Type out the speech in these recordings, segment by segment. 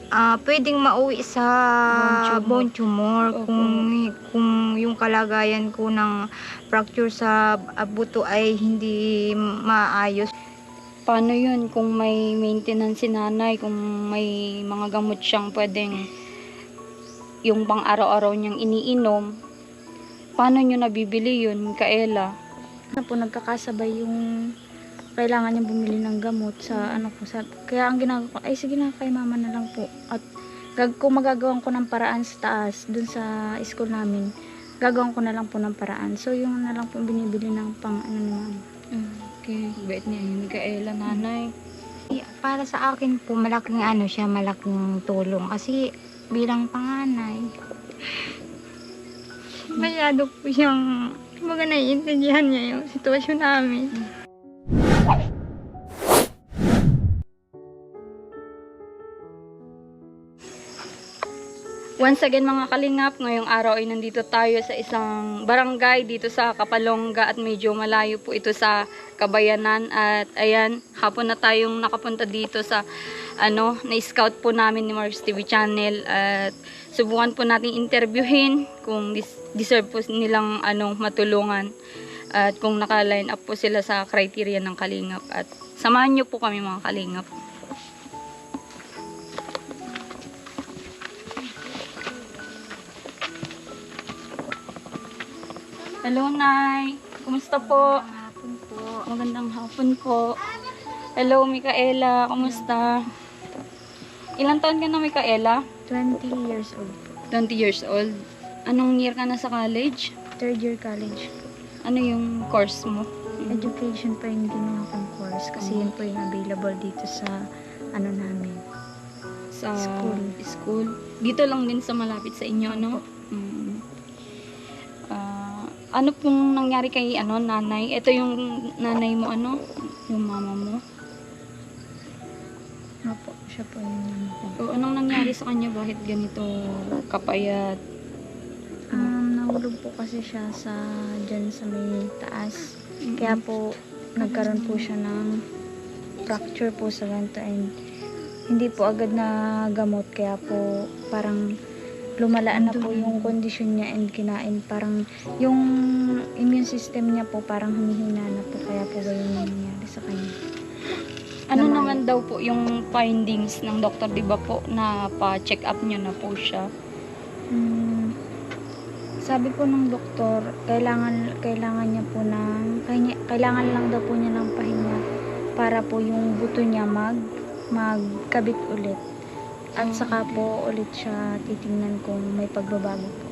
Puwedeng mauwi sa bone tumor Opo. kung yung kalagayan ko ng fracture sa buto ay hindi maayos. Paano yun kung may maintenance si nanay, kung may mga gamot siyang pwedeng yung pang araw-araw niyang iniinom, paano niyo nabibili yun, Kaela? Na po nagkakasabay yung kailangan niyang bumili ng gamot sa ano ko sa kaya ang ginagawa ko ay sige na kay mama na lang po at kung magagawan ko ng paraan sa taas dun sa school namin gagawin ko na lang po ng paraan so yung na lang po binibili ng pang ano ni mama. Okay, bait niya yun, Kaela, nanay. Para sa akin po malaking malaking tulong kasi bilang panganay masyado po siyang kumbaga naiintindihan niya yung sitwasyon namin. Once again mga kalingap, ngayong araw ay nandito tayo sa isang barangay dito sa Kapalongga at medyo malayo po ito sa Kabayanan at ayan, hapon na tayong nakapunta dito sa na-scout po namin ni Mars TV Channel at subukan po nating interviewin kung deserve po nilang matulungan at kung naka-line up po sila sa criteria ng kalingap at samahan nyo po kami mga kalingap. Hello, Nay. Kumusta po? Hapon po. Magandang hapon po. Hello, Mikaela. Kumusta? Ilang taon ka na, Mikaela? 20 years old po. 20 years old. Anong year ka na sa college? Third year college. Ano yung course mo? Education pa yung ginawa kong course kasi yun po yung available dito sa namin. Sa School. Dito lang din sa malapit sa inyo, no? Ano pong nangyari kay nanay? Ito yung nanay mo, yung mama mo? Opo, siya po yung mama ko. O, anong nangyari sa kanya? Bakit ganito kapayat? Nahulog po kasi siya dyan sa may taas. Kaya po, nagkaroon po siya ng fracture po sa ganito and hindi po agad na gamot. Kaya po, parang lumalaan na po yung kondisyon niya and kinain. Parang yung immune system niya po parang humihina na po. Kaya po ganyan yung nangyari sa kanya. Ano naman daw po yung findings ng doktor, di ba po, na pa-check up nyo na po siya? Sabi po ng doktor, kailangan niya po kailangan lang daw po niya ng pahinga para po yung buto niya magkabit ulit. At saka po ulit siya titingnan kung may pagbabago po.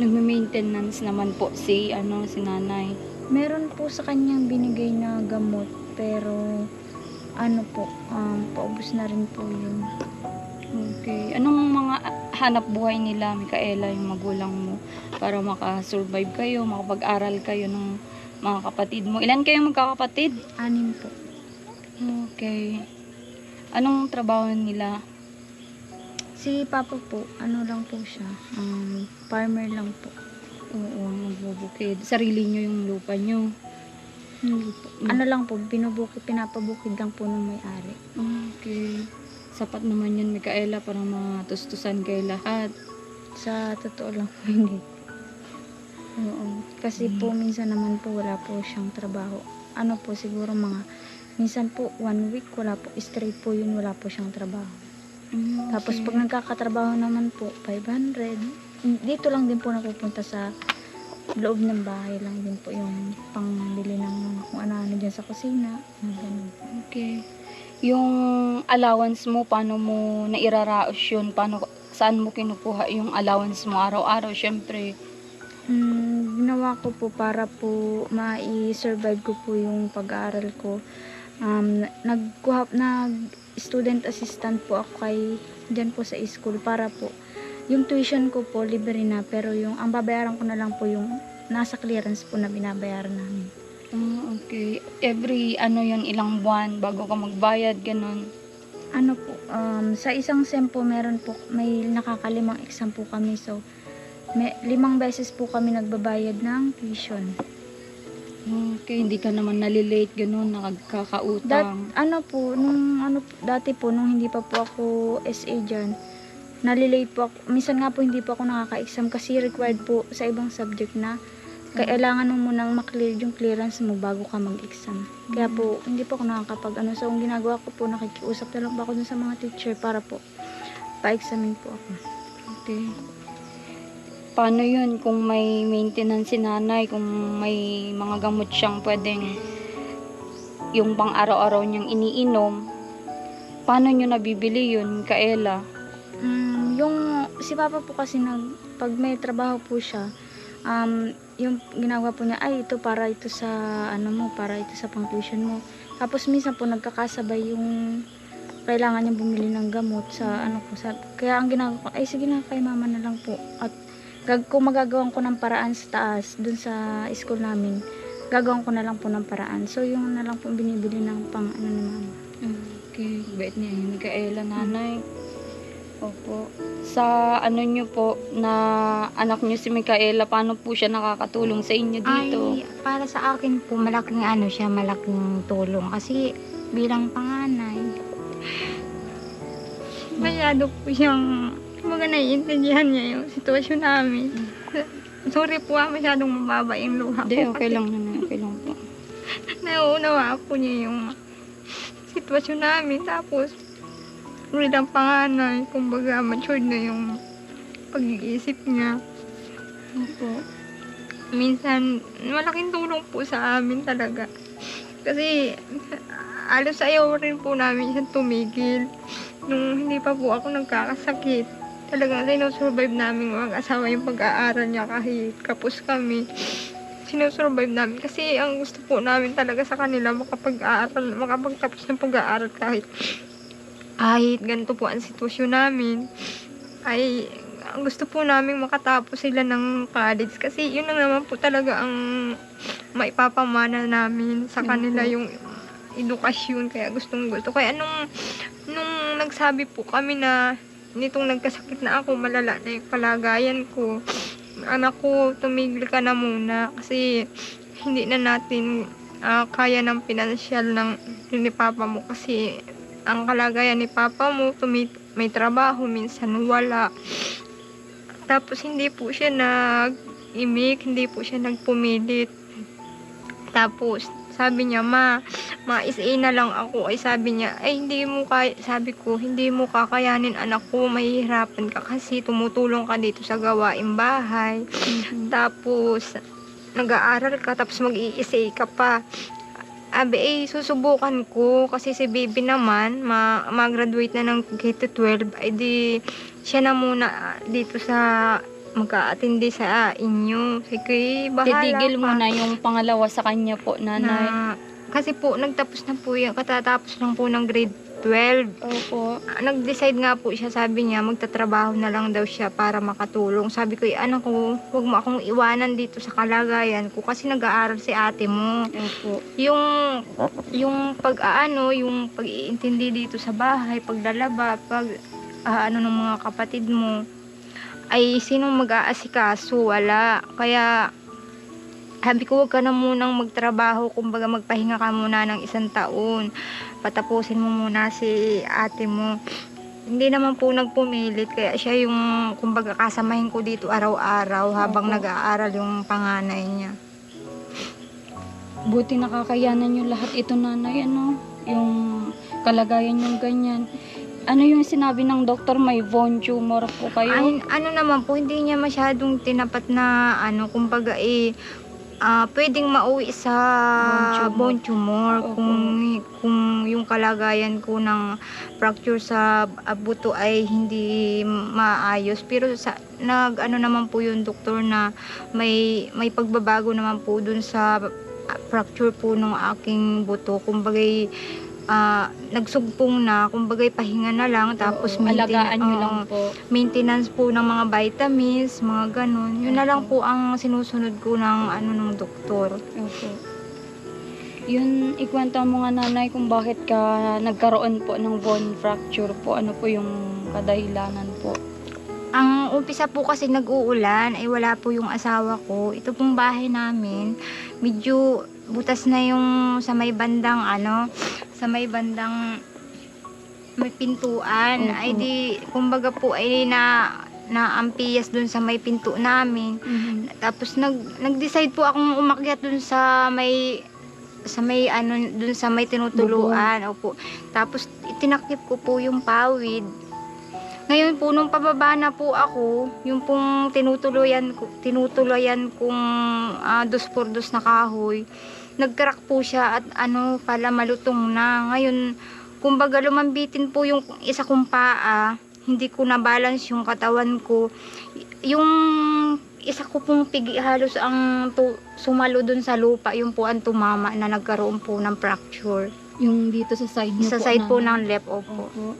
Nagme-maintenance naman po si nanay. Meron po sa kanyang binigay na gamot pero paubos na rin po yun. Okay. Anong mga hanap buhay nila, Mikaela, yung magulang mo para makasurvive kayo, makapag-aral kayo ng mga kapatid mo? Ilan kayong magkakapatid? 6 po. Okay. Anong trabaho nila? Si Papa po, lang po siya, farmer lang po. Oo, magbubukid. Sarili nyo yung lupa nyo. Hindi po. Lang po, pinapabukid lang po ng may-ari. Okay. Sapat naman yun, Mikaela, para matustusan kayo lahat. Sa totoo lang po, hindi. Oo. Kasi po, minsan naman po, wala po siyang trabaho. Siguro minsan po, 1 week, wala po, straight po yun, wala po siyang trabaho. Okay. Tapos pag nagkakatrabaho naman po, 500. Dito lang din po napupunta sa loob ng bahay lang din po yung pangbili ng kung ano-ano dyan sa kusina. Ganun. Okay. Yung allowance mo, paano mo nairaraos yun? Saan mo kinukuha yung allowance mo araw-araw? Syempre. Ginawa ko po para po ma-survive ko po yung pag-aaral ko. Nag-student assistant po ako dyan po sa school para po yung tuition ko po libre na pero ang babayaran ko na lang po yung nasa clearance po na binabayaran namin. Okay. Every yun, ilang buwan bago ka magbayad, ganun? Sa isang sem po may nakakalimang exam po kami so 5 beses po kami nagbabayad ng tuition. Okay, hindi ka naman nalilate ganun, nakagkakautang. Dati po, nung hindi pa po ako SA dyan, nalilate po ako. Minsan nga po hindi po ako nakaka-exam kasi required po sa ibang subject na kailangan mo munang maklear yung clearance mo bago ka mag-exam. Kaya po, hindi po ako nakakapag So, ang ginagawa ko po, nakikiusap na lang po ako dun sa mga teacher para po pa-examine po ako. Okay. Paano yun kung may maintenance si nanay, kung may mga gamot siyang pwedeng yung pang araw-araw niyang iniinom, paano niyo nabibili yun, Kaela? Yung si Papa po kasi pag may trabaho po siya, yung ginagawa po niya, ito para ito sa para ito sa pang tuition mo. Tapos minsan po nagkakasabay yung kailangan niyang bumili ng gamot sa kaya ang ginagawa ko, sige na kay mama na lang po. At kung magagawan ko ng paraan sa taas dun sa school namin, gagawin ko na lang po ng paraan. So yung na lang po binibili ng pang ni mama. Okay, bait niya ni Kaela, nanay. Opo. Sa niyo po na anak niyo si Micaela, paano po siya nakakatulong sa inyo dito? Ay, para sa akin po, malaking malaking tulong. Kasi bilang panganay, masyado po siyang, kumbaga naiintindihan niya yung sitwasyon namin. Sorry po masyadong mababa yung luha Hindi, ko. okay lang naman. Okay lang po. Nauunawa po niya yung sitwasyon namin. Tapos, bilang panganay, kumbaga matured na yung pag-iisip niya. Opo. Minsan, malaking tulong po sa amin talaga. Kasi, alos ayaw rin po namin siyang tumigil. Nung hindi pa po ako nagkakasakit, talagang sinusurvive namin mag-asawa yung pag-aaral niya kahit kapos kami. Sinusurvive namin kasi ang gusto po namin talaga sa kanila makapagtapos ng pag-aaral kahit ganito po ang sitwasyon namin. Ay, ang gusto po namin makatapos sila ng college kasi yun lang naman po talaga ang maipapamana namin sa kanila yung edukasyon. Kaya gustong gusto. Kaya nung nagsabi po kami na nitong nagkasakit na ako, malala na yung kalagayan ko, anak ko, tumigil ka na muna kasi hindi na natin kaya ng pinansyal ng ni Papa mo kasi ang kalagayan ni Papa mo, may trabaho, minsan wala. Tapos hindi po siya nag-imik, hindi po siya nagpumilit. Tapos sabi niya, ma-SA na lang ako. Ay sabi niya, sabi ko, hindi mo kakayanin anak ko, mahihirapan ka kasi tumutulong ka dito sa gawaing bahay. Tapos, nag-aaral ka, tapos mag-i-SA ka pa. Susubukan ko kasi si baby naman, mag-graduate na ng K-12, ay di siya na muna dito sa mag-a-attindi sa inyo. Sige, bahala Titigil ka. muna yung pangalawa sa kanya po, nanay. Kasi po, nagtapos na po yung, katatapos lang po ng grade 12. Opo. Nag-decide nga po siya, sabi niya, magtatrabaho na lang daw siya para makatulong. Sabi ko, anak ko, huwag mo akong iwanan dito sa kalagayan ko kasi nag-aaral si ate mo. Opo. Yung yung pag-iintindi dito sa bahay, paglalaba, ng mga kapatid mo, ay sino mag-aasikaso? Wala. Kaya, sabi ko, huwag ka na munang magtrabaho, kumbaga magpahinga ka muna ng 1 taon. Patapusin mo muna si ate mo. Hindi naman po nagpumilit, kaya siya yung, kumbaga, kasamahin ko dito araw-araw habang nag-aaral yung panganay niya. Buti nakakayanan nyo lahat ito, nanay, yung kalagayan yung ganyan. Ano yung sinabi ng doktor, may bone tumor po kayo? Naman po, hindi niya masyadong tinapat na, kumbaga pwedeng mauwi sa bone tumor. Kung yung kalagayan ko ng fracture sa buto ay hindi maayos. Pero naman po yung doktor na may pagbabago naman po dun sa fracture po ng aking buto. Kumbaga nagsugpong na, kumbaga pahinga na lang, tapos alagaan nyo lang po. Maintenance po ng mga vitamins, mga ganun. Yun na lang po ang sinusunod ko ng doktor. Opo. Yun, ikwento mo nga, nanay, kung bakit ka nagkaroon po ng bone fracture po. Ano po yung kadahilanan po? Ang umpisa po kasi nag-uulan, ay wala po yung asawa ko. Ito pong bahay namin, medyo butas na yung sa may bandang sa may bandang may pintuan. Opo. Ay di, kumbaga po ay na ampiyas dun sa may pinto namin. Tapos nag-decide po akong umakyat dun sa may dun sa may tinutuluan. Opo. Tapos itinakip ko po yung pawid. Ngayon po nung pababa na po ako, yung pong tinutuluyan kong 2x2 na kahoy, nag-crack po siya at pala malutong na. Ngayon, kumbaga lumambitin po yung isa kong paa, hindi ko na balance yung katawan ko. Yung isa ko pong pigi halos ang sumalo dun sa lupa, yung po ang tumama na nagkaroon po ng fracture. Yung dito sa side niyo Sa po side po na- ng left, opo. Opo.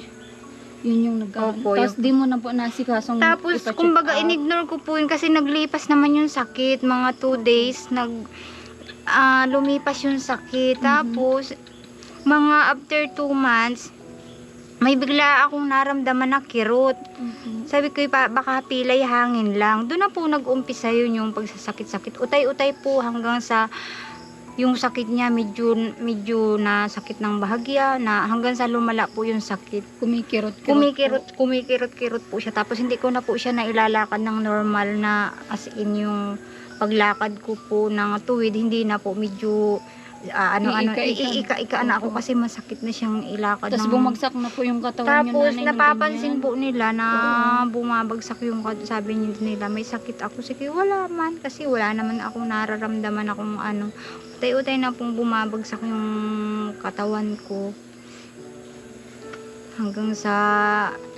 Yun yung nagkaroon. Opo, Tapos di mo na po nasikasong Tapos, ipa-check kumbaga, out. inignore ko po yun kasi naglipas naman yung sakit. Mga 2 days, lumipas yung sakit. Tapos, mga after 2 months, may bigla akong naramdaman na kirot. Sabi ko, baka pilay hangin lang. Doon na po nag-umpisa yun yung pagsasakit-sakit. Utay-utay po hanggang sa yung sakit niya medyo na sakit ng bahagya na hanggang sa lumala po yung sakit. Kumikirot po siya. Tapos hindi ko na po siya nailalakad ng normal na as in yung paglakad ko po ng tuwid. Hindi na po medyo ika-ika na ako kasi masakit na siyang ilakad. Tapos bumagsak na po yung katawan niyo, Tapos nanay, ng napapansin ganyan. po nila na bumabagsak yung sabi nila may sakit ako. Sige, wala man kasi wala naman akong nararamdaman akong utay-utay na pong bumabagsak yung katawan ko. Hanggang sa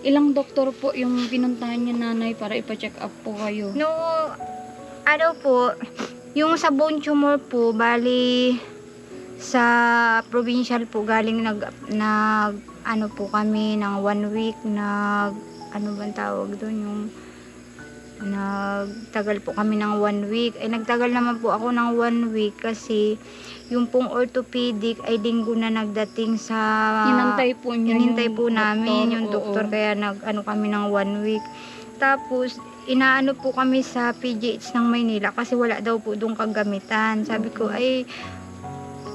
Ilang doktor po yung pinuntahan niyo, nanay, para ipa-check up po kayo? no, po, yung sa bone tumor po, bali sa provincial po galing po kami ng 1 week, bang tawag doon, yung nagtagal po kami ng 1 week. Ay nagtagal naman po ako ng 1 week kasi yung pong orthopedic ay linggo na nagdating sa Hinantay po niyo inintay po yung namin yung doktor, oo. kaya kami ng 1 week. Tapos inaano po kami sa PGH ng Maynila kasi wala daw po doong kagamitan. Sabi ko ay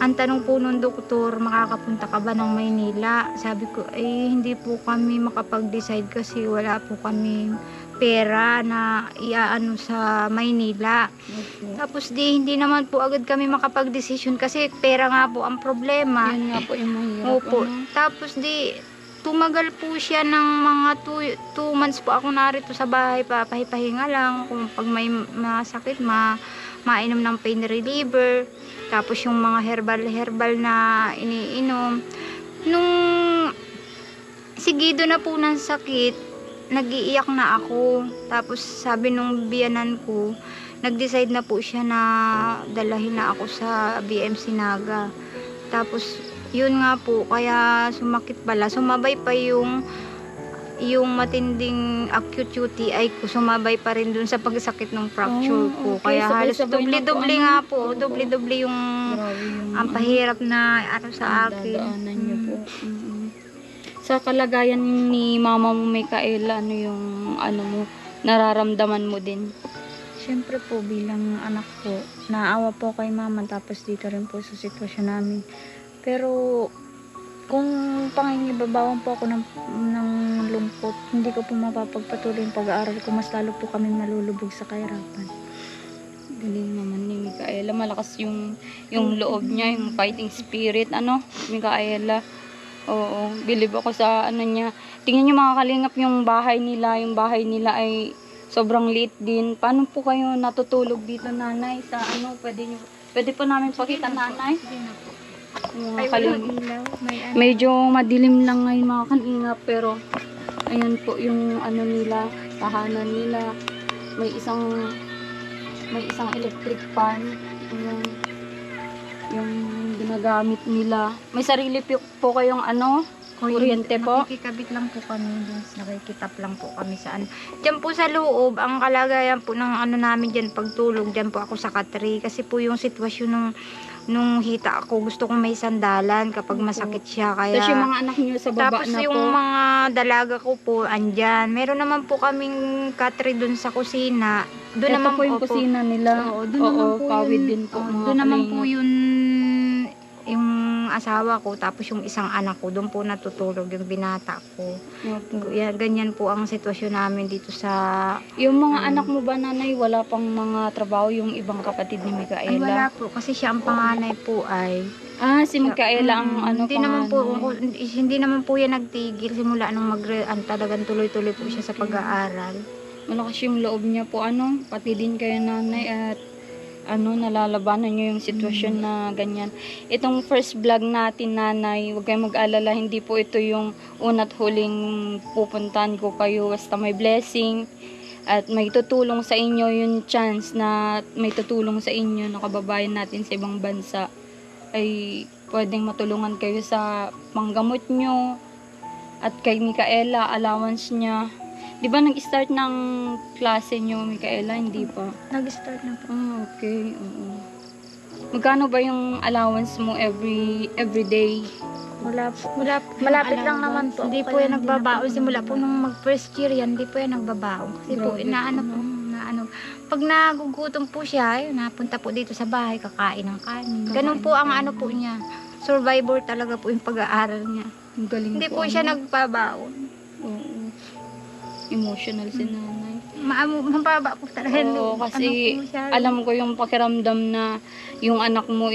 ang tanong po nung doktor, makakapunta ka ba ng Maynila? Sabi ko ay hindi po kami makapag-decide kasi wala po kami pera na iaano sa Maynila. Tapos hindi naman po agad kami makapag-decision kasi pera nga po ang problema. Yun nga po yung mahirap. Opo. Tapos tumagal po siya ng mga 2 months po ako narito sa bahay, papahinga lang. Kung pag may masakit, mainom ng pain reliever. Tapos yung mga herbal na iniinom. Nung sigido na po ng sakit, nag-iiyak na ako. Tapos sabi nung biyanan ko, nag-decide na po siya na dalahin na ako sa BMC Naga. Tapos yun nga po, kaya sumakit pala. Sumabay pa yung matinding acute UTI ko, sumabay pa rin dun sa pagsakit ng fracture ko. Okay. Kaya halos Sabay-sabay na po, doble nga po. Doble yung Grabe yung ang pahirap na sa akin. dadaanan niyo po. Sa kalagayan ni mama mo, Micaela, ano yung mo, nararamdaman mo din? Siyempre po, bilang anak po, naawa po kay mama, tapos dito rin po sa sitwasyon namin. Pero kung pangingibabawan po ako ng lungkot, hindi ko po mapapagpatuloy yung pag-aaral ko, mas lalo po kami malulubog sa kahirapan. Galing naman ni Micaela. Malakas yung loob niya, yung fighting spirit, Micaela. Oo, believe ako sa niya. Tingnan niyo mga kalingap, yung bahay nila ay sobrang liit din. Paano po kayo natutulog dito, nanay? Sa pwede po namin pakita, nanay? Yung mga kalingap. Medyo madilim lang ngayon mga kalingap, pero ayan po yung nila, tahanan nila. May isang electric fan, yung ginagamit nila. May sarili po kayong kuryente po. Nakikikabit lang po kami dun. Nakikitap lang po kami saan. Diyan po sa loob, ang kalagayan po ng namin dyan pagtulog, dyan po ako sa katri. Kasi po yung sitwasyon nung hita ako, gusto kong may sandalan kapag masakit siya. Kaya, Tapos yung mga anak niyo sa baba tapos na yung po. mga dalaga ko po, andyan. Meron naman po kaming katri dun sa kusina. Doon Ito naman po yung opo. kusina nila. Oo, doon naman po kawid yun. din po. Oo, mga doon naman kalingap. po yun asawa ko, tapos yung isang anak ko, doon po natutulog yung binata ko. Opo. Ganyan po ang sitwasyon namin dito sa... Yung mga anak mo ba, nanay, wala pang mga trabaho yung ibang kapatid ni Ay, wala Micaela? po, kasi siya ang panganay po ay... Ah, si Micaela ang ano hindi naman po, panganay. hindi naman po yan nagtigil simula nung talagang tuloy-tuloy po siya sa pag-aaral. Malakas yung loob niya po, pati din kayo, nanay, at nalalabanan niyo yung sitwasyon na ganyan. Itong first vlog natin, nanay, huwag kayong mag-alala, hindi po ito yung una't huling pupuntahan ko kayo, basta may blessing at may tutulong sa inyo, yung chance na may tutulong sa inyo na kababayan natin sa ibang bansa ay pwedeng matulungan kayo sa panggamot nyo at kay Micaela, allowance niya. Di ba nag-start ng klase nyo, Micaela? Hindi pa. Nag-start na po. Ah, okay. Oo. Magkano ba yung allowance mo every day? Wala po. Yung Malapit lang naman po. Hindi ako, po kaya yan hindi nagbabaon. na po Simula po nung mag-first year yan, hindi po yan nagbabaon. Kasi po, Grabe inaano po, po, naano. Pag nagugutom po siya, ayun, napunta po dito sa bahay, kakain ng kanin. Ganun po ang ano po niya. Survivor talaga po yung pag-aaral niya. Ang galing Hindi po siya nagbabaon. Oo. Emotional si nanay. Mababa po talaga. Oo, kasi ano po siya. alam ko yung pakiramdam na yung anak mo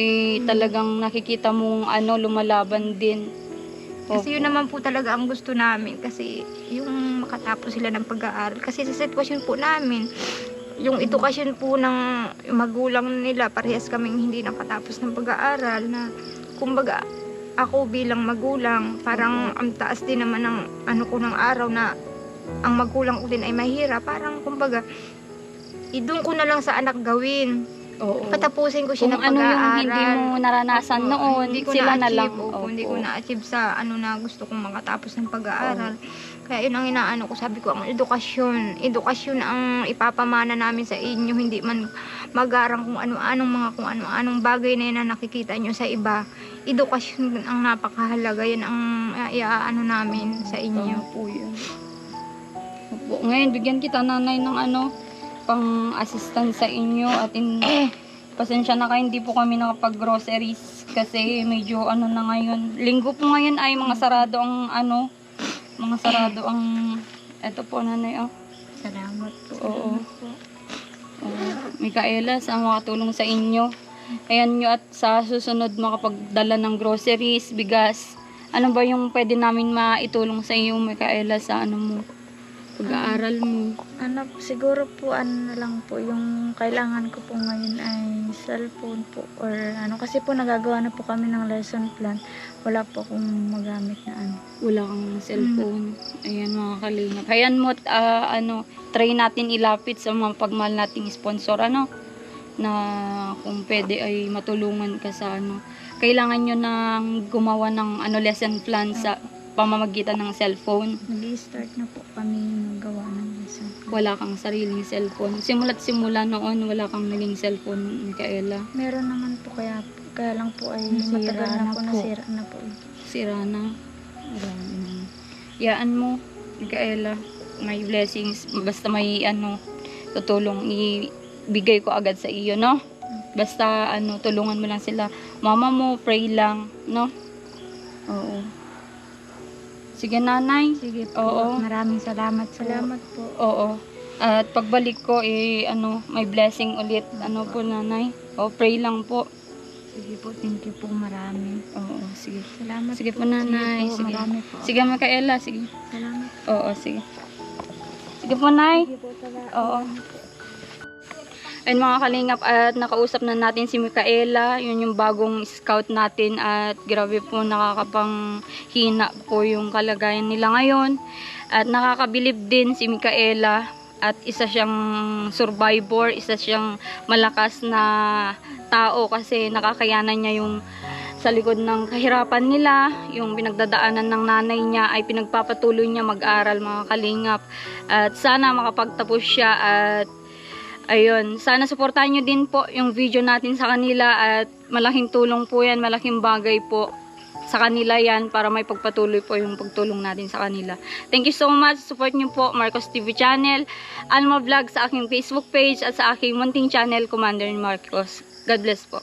talagang nakikita mong lumalaban din. Kasi yun naman po talaga ang gusto namin. Kasi yung makatapos sila ng pag-aaral. Kasi sa sitwasyon po namin, yung edukasyon po ng magulang nila, parehas kaming hindi nakatapos ng pag-aaral na kumbaga ako bilang magulang, parang ang taas din naman ng ano ko ng araw na ang magulang ko din ay mahirap. Parang kumbaga, idun ko na lang sa anak gawin. Oo. Patapusin ko siya Kung ng ano yung pag-aaral. hindi mo naranasan Opo, noon, hindi ko sila na na-achieve, lang. opo, hindi ko Opo. na-achieve sa ano na gusto kong makatapos ng pag-aaral. Kaya yun ang inaano ko, sabi ko, ang edukasyon ang ipapamana namin sa inyo, hindi man magarang kung ano-anong bagay na yun na nakikita nyo sa iba. Edukasyon ang napakahalaga, yun ang iaano namin sa inyo. Tama po yun. Opo. Ngayon, bigyan kita, nanay, ng pang-assistant sa inyo at pasensya na kayo, hindi po kami nakapag-groceries kasi medyo na ngayon. Linggo po ngayon ay mga sarado ang eto po, nanay, Salamat po. Oo. Micaela, sa makatulong sa inyo. Ayan nyo, at sa susunod makapagdala ng groceries, bigas. Ano ba yung pwede namin maitulong sa iyo, Micaela, sa pag-aaral mo? Siguro po na lang po yung kailangan ko po ngayon ay cellphone po or kasi po nagagawa na po kami ng lesson plan. Wala po akong magamit na Wala kang cellphone. Ayan, mga kalingap. Ayan mo, try natin ilapit sa mga pagmahal nating sponsor, na kung pwede ay matulungan ka sa Kailangan nyo nang gumawa ng lesson plan sa pamamagitan ng cellphone. Nag-i-start na po kami magawa ng lesson plan. Wala kang sariling cellphone. Simula't simula noon, wala kang naging cellphone, Micaela. Meron naman po kaya lang po ay Nasira matagal na na po, po. nasira na po. Sira na. Yaan mo, Micaela. May blessings. Basta may tutulong, ibigay ko agad sa iyo, no? Basta tulungan mo lang sila. Mama mo, pray lang, no? Oo. Sige, nanay. Sige po. Oo. Maraming salamat po. Salamat po. Oo. At pagbalik ko, may blessing ulit. Po, nanay? O, pray lang po. Sige po, thank you po marami. Oo, sige. Salamat Sige po, nanay. Sige po, Sige. marami po. Sige, Micaela. Sige. Salamat. Oo, sige. Sige po, nay. Sige po, salamat. Oo. And mga kalingap, at nakausap na natin si Micaela, yun yung bagong scout natin, at grabe po, nakakapanghina po yung kalagayan nila ngayon. At nakakabilib din si Micaela, at isa siyang survivor, isa siyang malakas na tao kasi nakakayanan niya yung sa likod ng kahirapan nila, yung pinagdadaanan ng nanay niya ay pinagpapatuloy niya mag-aral, mga kalingap. At sana makapagtapos siya, at ayun, sana suportahan nyo din po yung video natin sa kanila, at malaking tulong po yan, malaking bagay po sa kanila yan para may pagpatuloy po yung pagtulong natin sa kanila. Thank you so much. Support nyo po Marcos TV channel, Alma Vlog sa aking Facebook page, at sa aking munting channel, Commander Marcos. God bless po.